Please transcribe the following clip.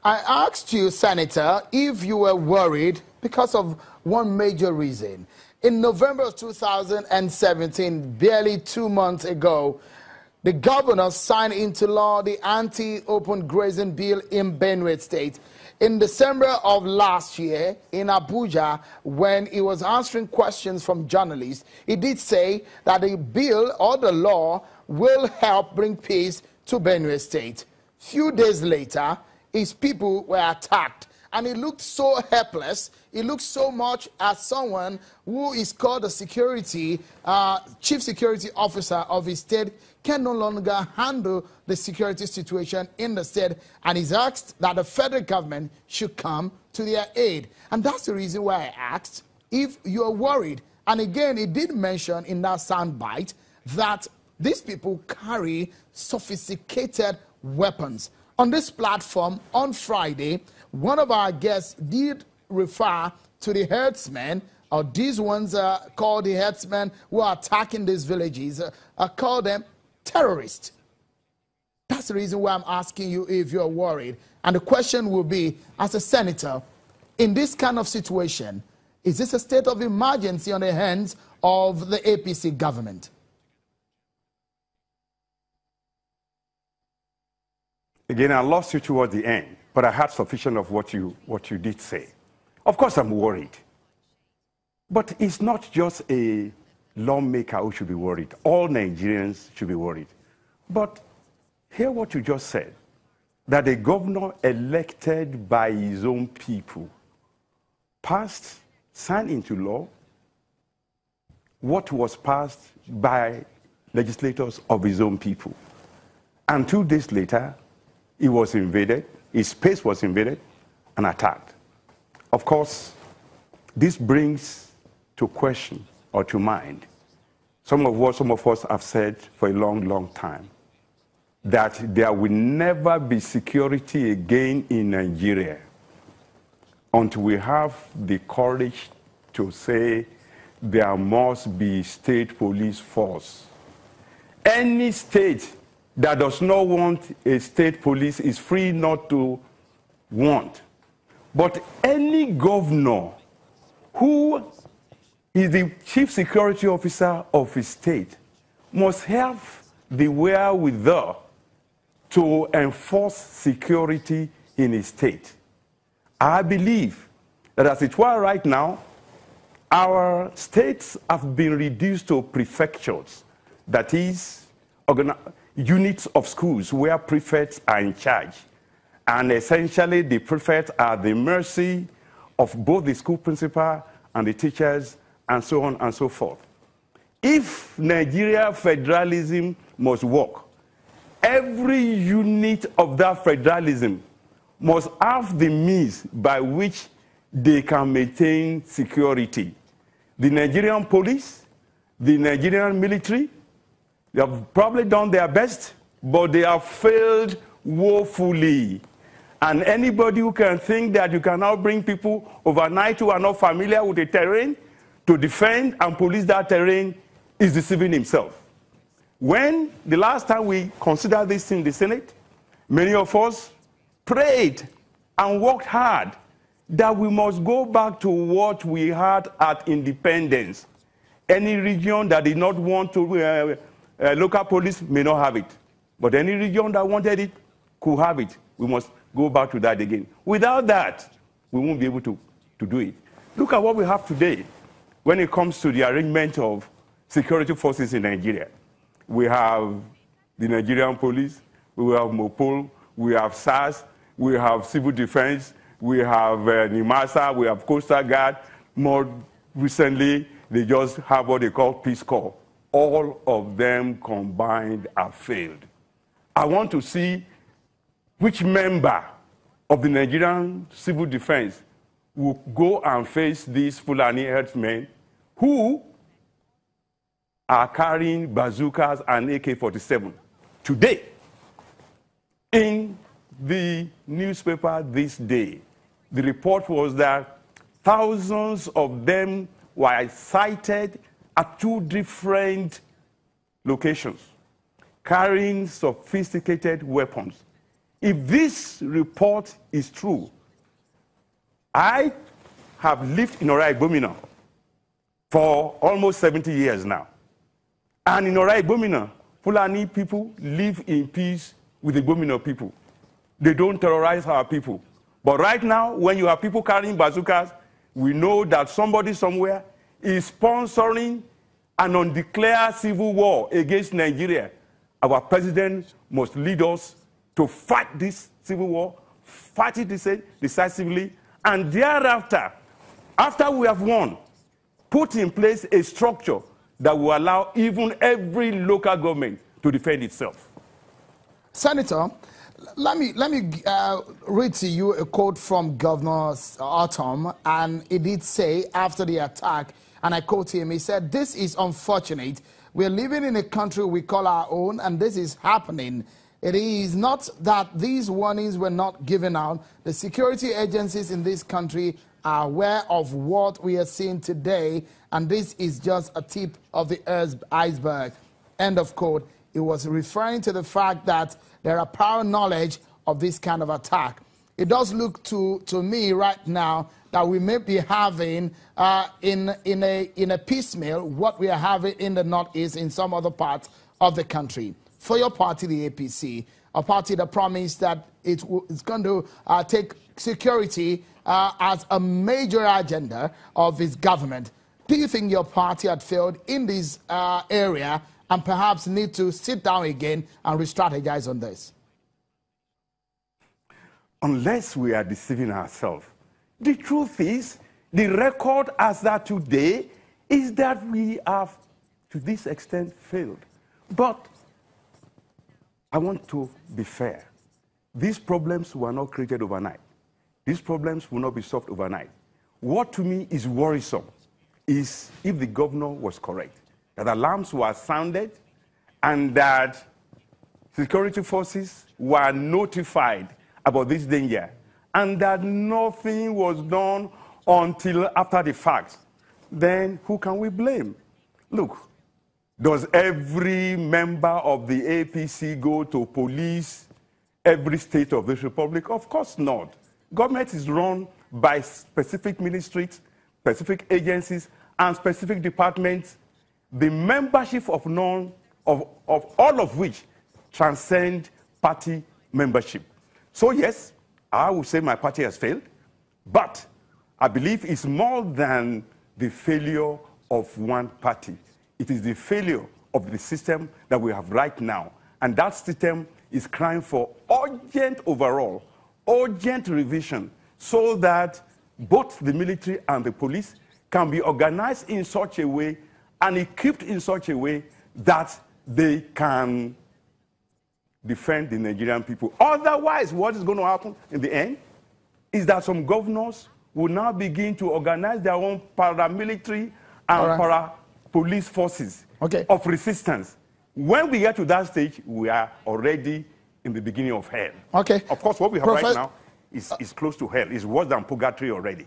I asked you, Senator, if you were worried because of one major reason. In November of 2017, barely 2 months ago, the governor signed into law the anti-open grazing bill in Benue State. In December of last year in Abuja, when he was answering questions from journalists, he did say that the bill or the law will help bring peace to Benue State. Few days later, his people were attacked, and he looked so helpless. He looked so much as someone who is called the chief security officer of his state can no longer handle the security situation in the state, and he's asked that the federal government should come to their aid. And that's the reason why I asked if you're worried. And again, he did mention in that soundbite that these people carry sophisticated weapons. On this platform on Friday, one of our guests did refer to the herdsmen, or these ones called the herdsmen who are attacking these villages, call them terrorists. That's the reason why I'm asking you if you're worried. And the question will be, as a senator, in this kind of situation, is this a state of emergency on the hands of the APC government? Again, I lost you toward the end, but I had sufficient of what you did say. Of course, I'm worried. But it's not just a lawmaker who should be worried. All Nigerians should be worried. But hear what you just said, that a governor elected by his own people signed into law what was passed by legislators of his own people. And 2 days later, he was invaded, his space was invaded and attacked. Of course, this brings to question or to mind some of what some of us have said for a long, long time, that there will never be security again in Nigeria until we have the courage to say there must be state police force. Any state that does not want a state police is free not to want. But any governor who is the chief security officer of his state must have the wherewithal to enforce security in his state. I believe that as it were right now, our states have been reduced to prefectures, that is, units of schools where prefects are in charge. And essentially, the prefects are at the mercy of both the school principal and the teachers, and so on and so forth. If Nigeria federalism must work, every unit of that federalism must have the means by which they can maintain security. The Nigerian police, the Nigerian military, they have probably done their best, but they have failed woefully. And anybody who can think that you can now bring people overnight who are not familiar with the terrain to defend and police that terrain is deceiving himself. When the last time we considered this in the Senate, many of us prayed and worked hard that we must go back to what we had at independence. Any region that did not want to local police may not have it. But any region that wanted it could have it. We must go back to that again. Without that, we won't be able to do it. Look at what we have today when it comes to the arrangement of security forces in Nigeria. We have the Nigerian police, we have MOPOL, we have SARS, we have civil defense, we have NIMASA, we have Coastal Guard. More recently, they just have what they call Peace Corps. All of them combined have failed. I want to see which member of the Nigerian civil defense will go and face these Fulani herdsmen who are carrying bazookas and AK-47 today. In the newspaper this day, the report was that thousands of them were sighted at 2 different locations, carrying sophisticated weapons. if this report is true, I have lived in Ora Igbomina for almost 70 years now. And in Ora Igbomina, Fulani people live in peace with the Igbomina people. They don't terrorize our people. But right now, when you have people carrying bazookas, we know that somebody somewhere is sponsoring an undeclared civil war against Nigeria. Our president must lead us to fight this civil war, fight it decisively, and thereafter, after we have won, put in place a structure that will allow even every local government to defend itself. Senator, let me read to you a quote from Governor Ortom, and he did say after the attack, and I quote him, he said, "This is unfortunate. We're living in a country we call our own, and this is happening. It is not that these warnings were not given out. The security agencies in this country are aware of what we are seeing today, and this is just a tip of the iceberg." End of quote. It was referring to the fact that there are prior knowledge of this kind of attack. It does look to me right now that we may be having in a piecemeal what we are having in the Northeast in some other parts of the country. For your party, the APC, a party that promised that it's going to take security as a major agenda of its government, do you think your party had failed in this area and perhaps need to sit down again and re-strategize on this? Unless we are deceiving ourselves. The truth is, the record as that today is that we have, to this extent, failed. But I want to be fair. These problems were not created overnight. These problems will not be solved overnight. What to me is worrisome is if the governor was correct, that alarms were sounded and that security forces were notified about this danger and that nothing was done until after the fact, then who can we blame? Look, does every member of the APC go to police every state of this republic? Of course not. Government is run by specific ministries, specific agencies, and specific departments, the membership of all of which transcend party membership. So yes, I would say my party has failed, but I believe it's more than the failure of one party. It is the failure of the system that we have right now. And that system is crying for urgent overhaul, urgent revision, so that both the military and the police can be organized in such a way and equipped in such a way that they can defend the Nigerian people. Otherwise, what is going to happen in the end is that some governors will now begin to organize their own paramilitary and para-police forces of resistance. When we get to that stage, we are already in the beginning of hell. Of course, what we have right now is close to hell. It's worse than purgatory already.